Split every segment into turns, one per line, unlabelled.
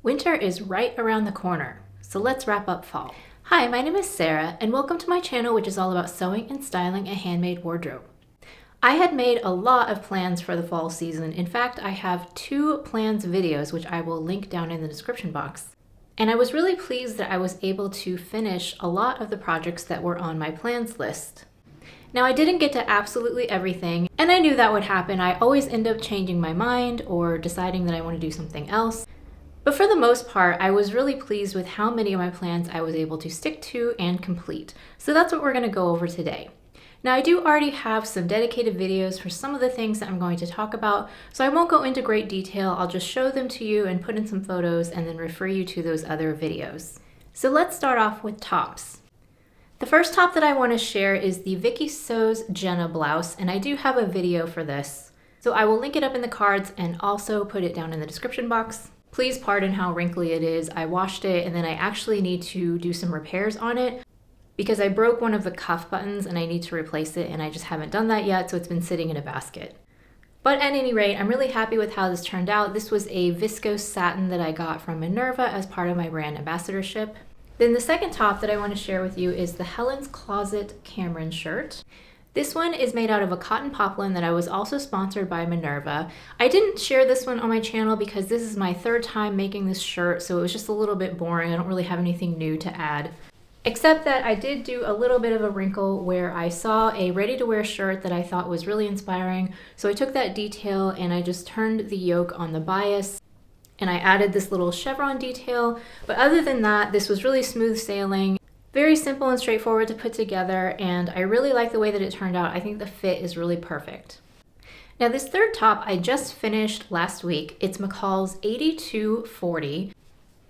Winter is right around the corner, so let's wrap up fall. Hi, my name is Sarah, and welcome to my channel, which is all about sewing and styling a handmade wardrobe. I had made a lot of plans for the fall season. In fact, I have 2 plans videos, which I will link down in the description box. And I was really pleased that I was able to finish a lot of the projects that were on my plans list. Now, I didn't get to absolutely everything, and I knew that would happen. I always end up changing my mind or deciding that I want to do something else. But for the most part, I was really pleased with how many of my plans I was able to stick to and complete. So that's what we're going to go over today. Now, I do already have some dedicated videos for some of the things that I'm going to talk about, so I won't go into great detail. I'll just show them to you and put in some photos and then refer you to those other videos. So let's start off with tops. The first top that I want to share is the Vicky Sews Jenna blouse, and I do have a video for this. So I will link it up in the cards and also put it down in the description box. Please pardon how wrinkly it is. I washed it and then I actually need to do some repairs on it because I broke one of the cuff buttons and I need to replace it, and I just haven't done that yet, so it's been sitting in a basket. But at any rate, I'm really happy with how this turned out. This was a viscose satin that I got from Minerva as part of my brand ambassadorship. Then the second top that I want to share with you is the Helen's Closet Cameron shirt. This one is made out of a cotton poplin that I was also sponsored by Minerva. I didn't share this one on my channel because this is my 3rd time making this shirt, so it was just a little bit boring. I don't really have anything new to add. Except that I did do a little bit of a wrinkle where I saw a ready-to-wear shirt that I thought was really inspiring. So I took that detail and I just turned the yoke on the bias and I added this little chevron detail. But other than that, this was really smooth sailing. Very simple and straightforward to put together, and I really like the way that it turned out. I think the fit is really perfect. Now, this third top I just finished last week. It's McCall's 8240.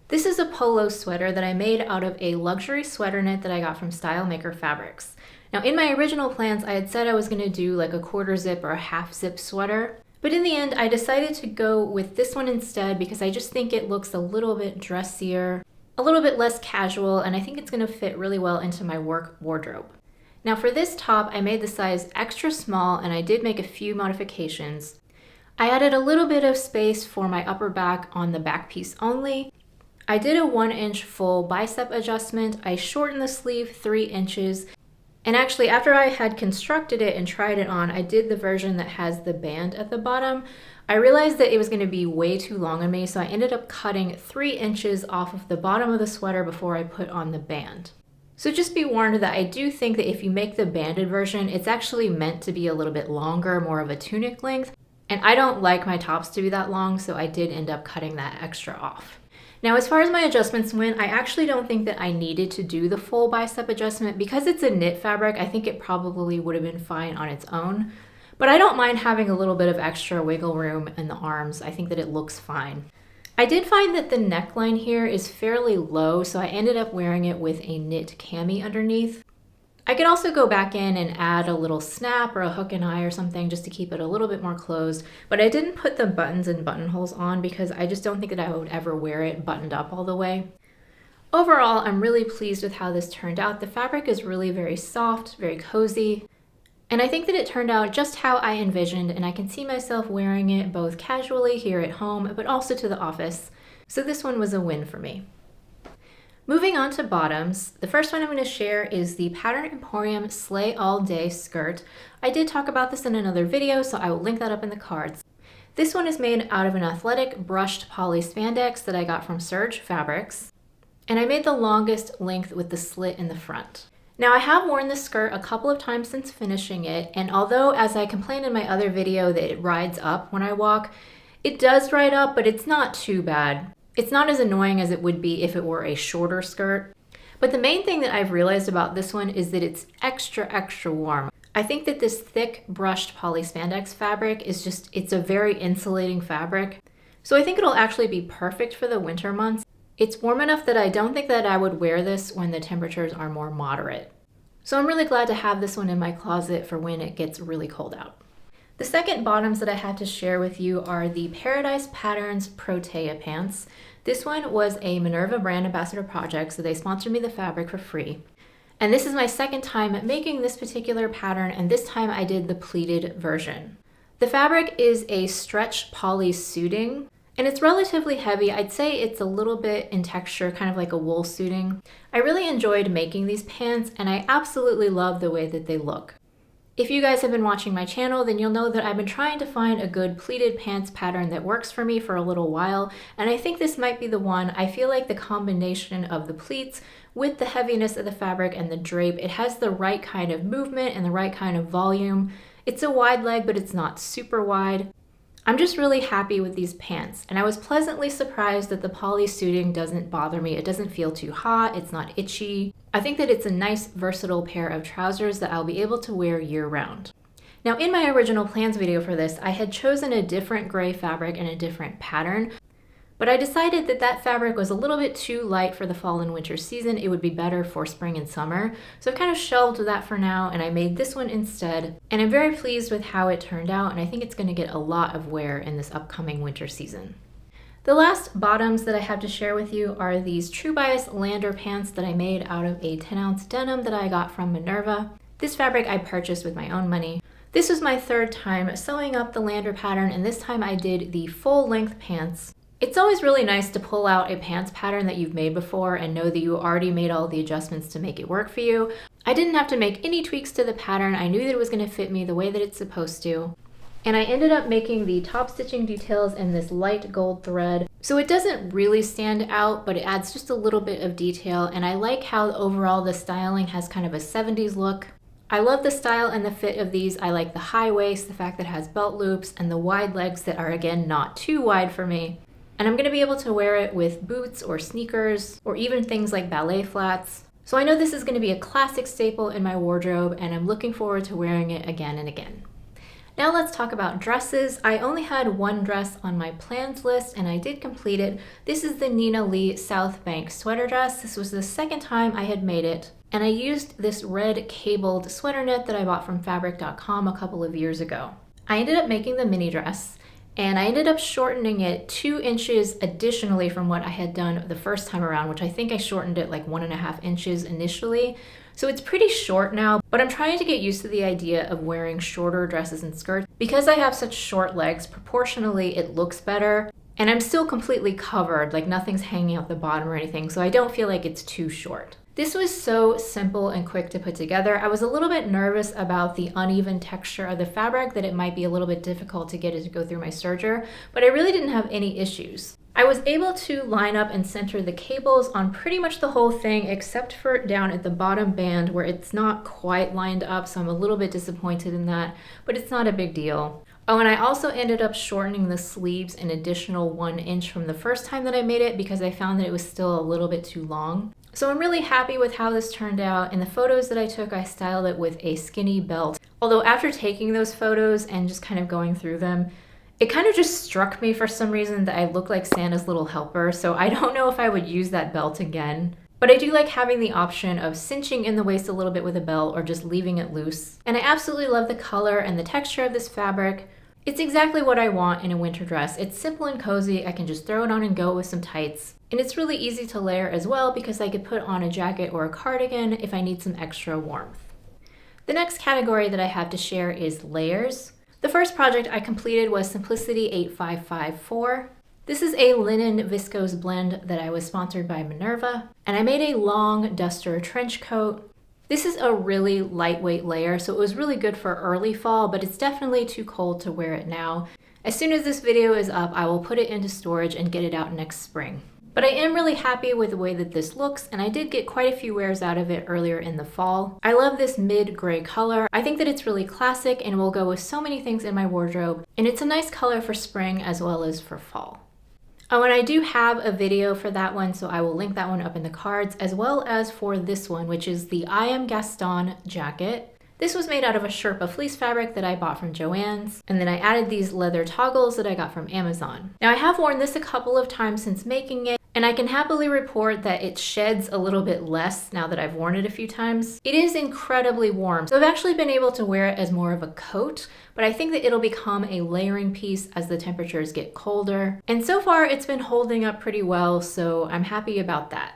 This is a polo sweater that I made out of a luxury sweater knit that I got from Style Maker Fabrics. Now, in my original plans, I had said I was going to do like a 1/4 zip or a 1/2 zip sweater. But in the end, I decided to go with this one instead because I just think it looks a little bit dressier, a little bit less casual, and I think it's going to fit really well into my work wardrobe. Now, for this top, I made the size extra small and I did make a few modifications. I added a little bit of space for my upper back on the back piece only. I did a 1-inch full bicep adjustment. I shortened the sleeve 3 inches. And actually, after I had constructed it and tried it on, I did the version that has the band at the bottom. I realized that it was going to be way too long on me, so I ended up cutting 3 inches off of the bottom of the sweater before I put on the band. So just be warned that I do think that if you make the banded version, it's actually meant to be a little bit longer, more of a tunic length. And I don't like my tops to be that long, so I did end up cutting that extra off. Now, as far as my adjustments went, I actually don't think that I needed to do the full bicep adjustment. Because it's a knit fabric, I think it probably would have been fine on its own. But I don't mind having a little bit of extra wiggle room in the arms. I think that it looks fine. I did find that the neckline here is fairly low, so I ended up wearing it with a knit cami underneath. I could also go back in and add a little snap or a hook and eye or something just to keep it a little bit more closed, but I didn't put the buttons and buttonholes on because I just don't think that I would ever wear it buttoned up all the way. Overall, I'm really pleased with how this turned out. The fabric is really very soft, very cozy, and I think that it turned out just how I envisioned, and I can see myself wearing it both casually here at home, but also to the office, so this one was a win for me. Moving on to bottoms, the first one I'm going to share is the Pattern Emporium Slay All Day skirt. I did talk about this in another video, so I will link that up in the cards. This one is made out of an athletic brushed poly spandex that I got from Surge Fabrics, and I made the longest length with the slit in the front. Now, I have worn this skirt a couple of times since finishing it, and although, as I complained in my other video, that it rides up when I walk, it does ride up, but it's not too bad. It's not as annoying as it would be if it were a shorter skirt. But the main thing that I've realized about this one is that it's extra warm. I think that this thick brushed poly spandex fabric it's a very insulating fabric. So I think it'll actually be perfect for the winter months. It's warm enough that I don't think that I would wear this when the temperatures are more moderate. So I'm really glad to have this one in my closet for when it gets really cold out. The second bottoms that I had to share with you are the Paradise Patterns Protea pants. This one was a Minerva brand ambassador project, so they sponsored me the fabric for free. And this is my 2nd time making this particular pattern, and this time I did the pleated version. The fabric is a stretch poly suiting, And it's relatively heavy. I'd say it's a little bit in texture, kind of like a wool suiting. I really enjoyed making these pants, and I absolutely love the way that they look. If you guys have been watching my channel, then you'll know that I've been trying to find a good pleated pants pattern that works for me for a little while, and I think this might be the one. I feel like the combination of the pleats with the heaviness of the fabric and the drape, it has the right kind of movement and the right kind of volume. It's a wide leg, but it's not super wide. I'm just really happy with these pants, and I was pleasantly surprised that the poly suiting doesn't bother me. It doesn't feel too hot, it's not itchy. I think that it's a nice versatile pair of trousers that I'll be able to wear year-round. Now, in my original plans video for this, I had chosen a different gray fabric and a different pattern, but I decided that that fabric was a little bit too light for the fall and winter season. It would be better for spring and summer. So I've kind of shelved that for now, and I made this one instead. And I'm very pleased with how it turned out, and I think it's going to get a lot of wear in this upcoming winter season. The last bottoms that I have to share with you are these True Bias Lander pants that I made out of a 10-ounce denim that I got from Minerva. This fabric I purchased with my own money. This was my third time sewing up the Lander pattern, and this time I did the full-length pants. It's always really nice to pull out a pants pattern that you've made before and know that you already made all the adjustments to make it work for you. I didn't have to make any tweaks to the pattern. I knew that it was going to fit me the way that it's supposed to. And I ended up making the top stitching details in this light gold thread. So it doesn't really stand out, but it adds just a little bit of detail. And I like how overall the styling has kind of a 70s look. I love the style and the fit of these. I like the high waist, the fact that it has belt loops, and the wide legs that are, again, not too wide for me. And I'm going to be able to wear it with boots or sneakers or even things like ballet flats. So I know this is going to be a classic staple in my wardrobe, and I'm looking forward to wearing it again and again. Now let's talk about dresses. I only had one dress on my plans list, and I did complete it. This is the Nina Lee South Bank sweater dress. This was the second time I had made it, and I used this red cabled sweater knit that I bought from fabric.com a couple of years ago. I ended up making the mini dress, and I ended up shortening it 2 inches additionally from what I had done the first time around, which I think I shortened it like 1.5 inches initially. So it's pretty short now, but I'm trying to get used to the idea of wearing shorter dresses and skirts. Because I have such short legs, proportionally it looks better, and I'm still completely covered, like nothing's hanging out the bottom or anything, so I don't feel like it's too short. This was so simple and quick to put together. I was a little bit nervous about the uneven texture of the fabric, that it might be a little bit difficult to get it to go through my serger, but I really didn't have any issues. I was able to line up and center the cables on pretty much the whole thing, except for down at the bottom band where it's not quite lined up, so I'm a little bit disappointed in that, but it's not a big deal. Oh, and I also ended up shortening the sleeves an additional 1 inch from the first time that I made it because I found that it was still a little bit too long. So I'm really happy with how this turned out. In the photos that I took, I styled it with a skinny belt. Although after taking those photos and just kind of going through them, it kind of just struck me for some reason that I look like Santa's little helper, so I don't know if I would use that belt again. But I do like having the option of cinching in the waist a little bit with a belt or just leaving it loose. And I absolutely love the color and the texture of this fabric. It's exactly what I want in a winter dress. It's simple and cozy. I can just throw it on and go with some tights. And it's really easy to layer as well because I could put on a jacket or a cardigan if I need some extra warmth. The next category that I have to share is layers. The first project I completed was Simplicity 8554. This is a linen viscose blend that I was sponsored by Minerva, and I made a long duster trench coat. This is a really lightweight layer, so it was really good for early fall, but it's definitely too cold to wear it now. As soon as this video is up, I will put it into storage and get it out next spring. But I am really happy with the way that this looks, and I did get quite a few wears out of it earlier in the fall. I love this mid-gray color. I think that it's really classic and will go with so many things in my wardrobe, and it's a nice color for spring as well as for fall. Oh, and I do have a video for that one, so I will link that one up in the cards, as well as for this one, which is the I Am Gaston jacket. This was made out of a Sherpa fleece fabric that I bought from Joann's, and then I added these leather toggles that I got from Amazon. Now, I have worn this a couple of times since making it, and I can happily report that it sheds a little bit less now that I've worn it a few times. It is incredibly warm, so I've actually been able to wear it as more of a coat, but I think that it'll become a layering piece as the temperatures get colder. And so far, it's been holding up pretty well, so I'm happy about that.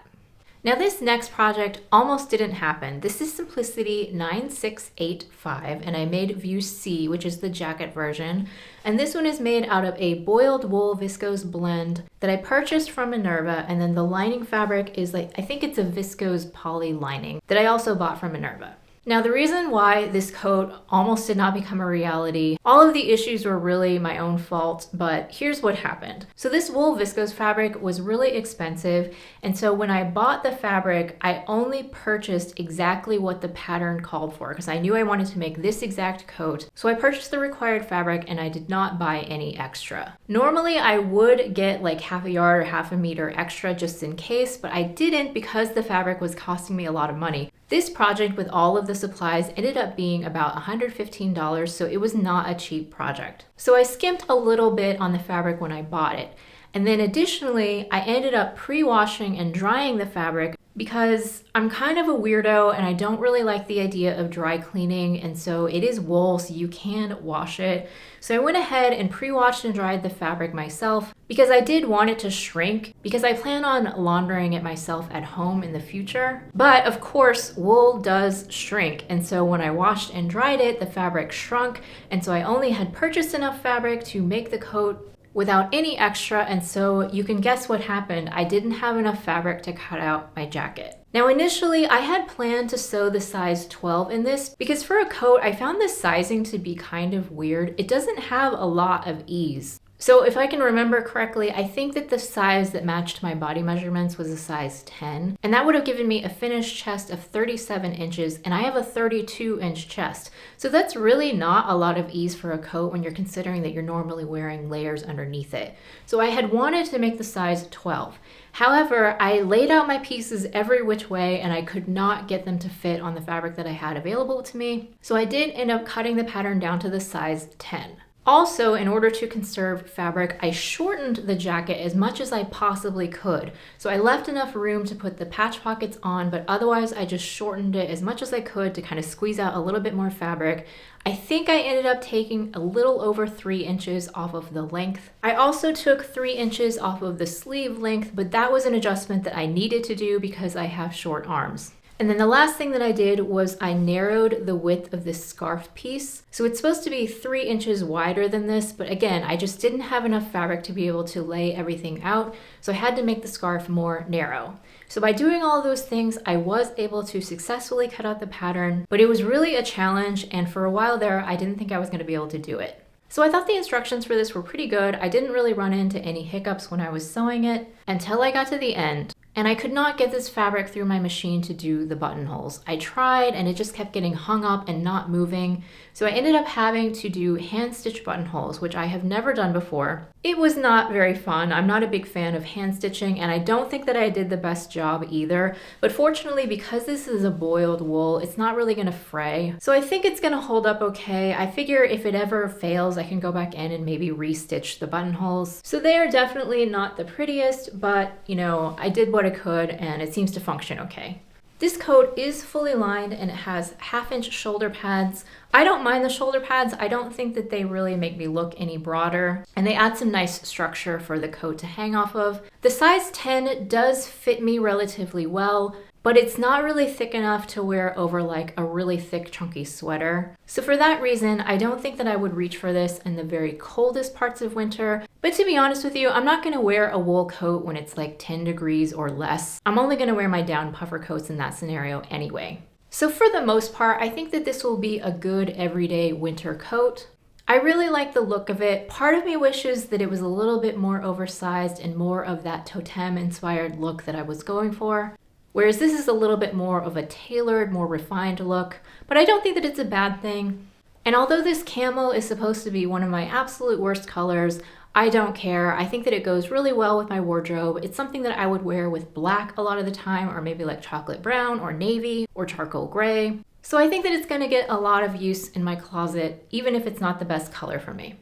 Now this next project almost didn't happen. This is Simplicity 9685 and I made View C, which is the jacket version. And this one is made out of a boiled wool viscose blend that I purchased from Minerva, and then the lining fabric is I think it's a viscose poly lining that I also bought from Minerva. Now the reason why this coat almost did not become a reality, all of the issues were really my own fault, but here's what happened. So this wool viscose fabric was really expensive, and so when I bought the fabric, I only purchased exactly what the pattern called for because I knew I wanted to make this exact coat. So I purchased the required fabric and I did not buy any extra. Normally I would get like half a yard or half a meter extra just in case, but I didn't because the fabric was costing me a lot of money. This project with all of the supplies ended up being about $115, so it was not a cheap project. So I skimped a little bit on the fabric when I bought it. And then additionally, I ended up pre-washing and drying the fabric because I'm kind of a weirdo and I don't really like the idea of dry cleaning, and so it is wool, so you can wash it. So I went ahead and pre-washed and dried the fabric myself because I did want it to shrink because I plan on laundering it myself at home in the future. But of course, wool does shrink, and so when I washed and dried it, the fabric shrunk, and so I only had purchased enough fabric to make the coat without any extra, and so you can guess what happened. I didn't have enough fabric to cut out my jacket. Now initially I had planned to sew the size 12 in this because for a coat I found this sizing to be kind of weird. It doesn't have a lot of ease. So if I can remember correctly, I think that the size that matched my body measurements was a size 10, and that would have given me a finished chest of 37 inches, and I have a 32-inch chest. So that's really not a lot of ease for a coat when you're considering that you're normally wearing layers underneath it. So I had wanted to make the size 12. However, I laid out my pieces every which way and I could not get them to fit on the fabric that I had available to me. So I did end up cutting the pattern down to the size 10. Also, in order to conserve fabric, I shortened the jacket as much as I possibly could. So I left enough room to put the patch pockets on, but otherwise I just shortened it as much as I could to kind of squeeze out a little bit more fabric. I think I ended up taking a little over 3 inches off of the length. I also took 3 inches off of the sleeve length, but that was an adjustment that I needed to do because I have short arms. And then the last thing that I did was I narrowed the width of this scarf piece. So it's supposed to be 3 inches wider than this, but again, I just didn't have enough fabric to be able to lay everything out, so I had to make the scarf more narrow. So by doing all of those things, I was able to successfully cut out the pattern, but it was really a challenge, and for a while there, I didn't think I was going to be able to do it. So I thought the instructions for this were pretty good. I didn't really run into any hiccups when I was sewing it until I got to the end. And I could not get this fabric through my machine to do the buttonholes. I tried and it just kept getting hung up and not moving. So I ended up having to do hand stitch buttonholes, which I have never done before. It was not very fun. I'm not a big fan of hand stitching, and I don't think that I did the best job either. But fortunately, because this is a boiled wool, it's not really gonna fray. So I think it's gonna hold up okay. I figure if it ever fails, I can go back in and maybe re-stitch the buttonholes. So they are definitely not the prettiest, but you know, I did what I could and it seems to function okay. This coat is fully lined and it has 1/2-inch shoulder pads. I don't mind the shoulder pads. I don't think that they really make me look any broader, and they add some nice structure for the coat to hang off of. The size 10 does fit me relatively well, but it's not really thick enough to wear over like a really thick chunky sweater. So for that reason, I don't think that I would reach for this in the very coldest parts of winter. But to be honest with you, I'm not gonna wear a wool coat when it's like 10 degrees or less. I'm only gonna wear my down puffer coats in that scenario anyway. So for the most part, I think that this will be a good everyday winter coat. I really like the look of it. Part of me wishes that it was a little bit more oversized and more of that totem inspired look that I was going for. Whereas this is a little bit more of a tailored, more refined look, but I don't think that it's a bad thing. And although this camel is supposed to be one of my absolute worst colors, I don't care. I think that it goes really well with my wardrobe. It's something that I would wear with black a lot of the time, or maybe like chocolate brown or navy or charcoal gray. So I think that it's gonna get a lot of use in my closet, even if it's not the best color for me.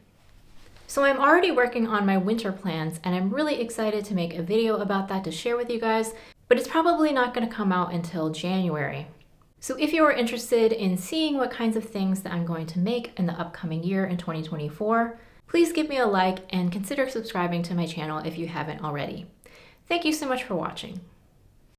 So I'm already working on my winter plans, and I'm really excited to make a video about that to share with you guys, but it's probably not gonna come out until January. So if you are interested in seeing what kinds of things that I'm going to make in the upcoming year in 2024, please give me a like and consider subscribing to my channel if you haven't already. Thank you so much for watching.